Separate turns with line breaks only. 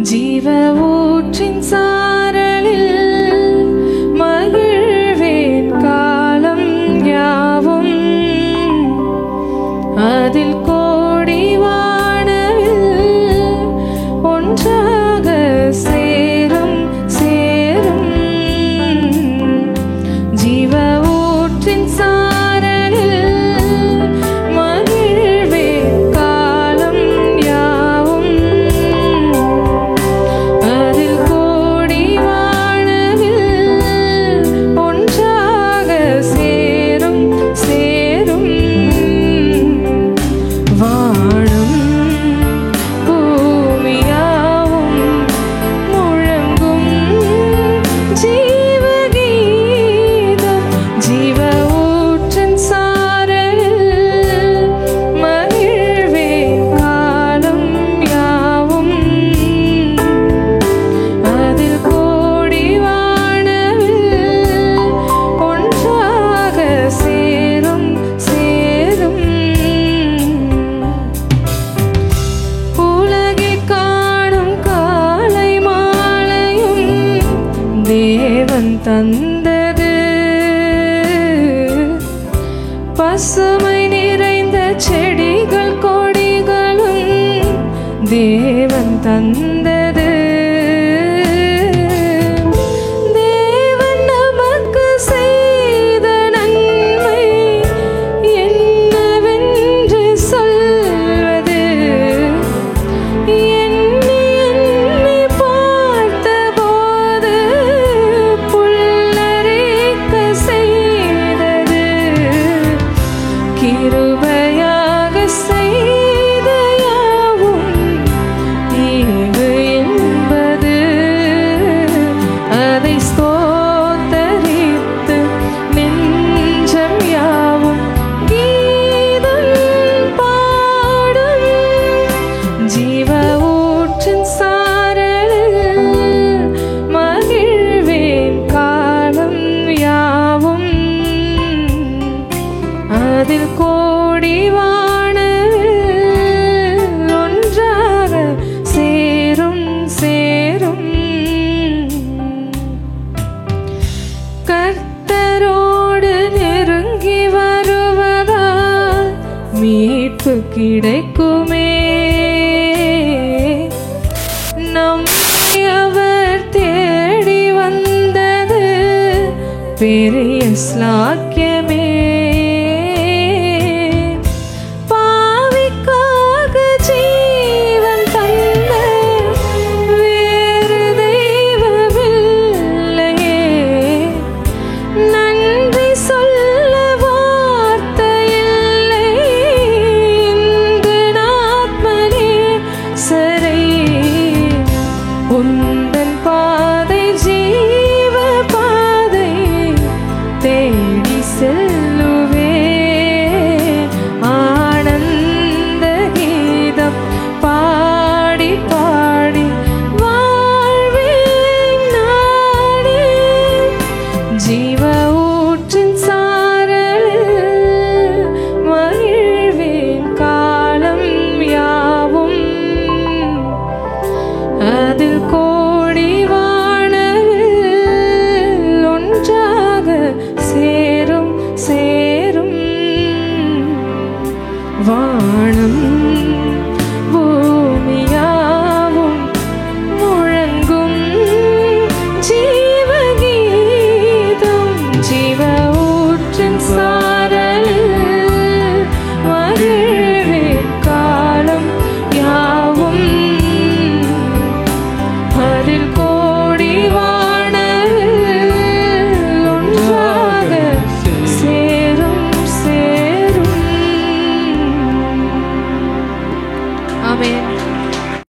ஜீவ ஊற்றின் சாரலில் மகிழ்வேன் காலம் யாவும். அதில் கோடி வானவில் ஒன்றாக சேரும் சேரும். ஜீவ ஊற்றின் சாரலில் மகிழ்வேன் காலம் யாவும். அதில் கோடி வானவில் ஒன்றாக சேரும் சேரும். வாழும் பூமியாவும் முழங்கும் ஜீவகீதம். ஜீவ ஊற்றின் சாரலில் மகிழ்வேன் காலம் யாவும். அதில் கோடி வானவில் ஒன்றாக சேரும் சேரும். உலகில் காணும் காலை மாலையும் தேவன் தந்தது. பசுமை நிறைந்த செடிகள் கொடிகளும் தேவன் தந்தது. தேவன் நமக்கு செய்த நன்மை என்னவென்று சொல்வது. எண்ணி எண்ணி பார்த்தபோது புல்லரிக்க செய்தது. கிருபையாக செய்த யாவும் ஈவு என்பது. அதை ஸ்தோத்தரித்து நெஞ்சம் யாவும் கீதம் பாடும். ஜீவ ஊற்றின் சாரலில் மகிழ்வேன் காலம் யாவும். அதில் கோடி வானவில் ஒன்றாக சேரும் சேரும். கர்த்தரோடு நெருங்கி வருவதால் மீட்பு கிடைக்குமே. நம்மை அவர் தேடி வந்தது பெரிய ஸ்லாக்கியமே. பாவிக்காக ஜீவன் தந்த வேறு தெய்வமில்லையே. நன்றி சொல்ல வார்த்தை இல்லை. இந்த ஆத்மனே சரை உன்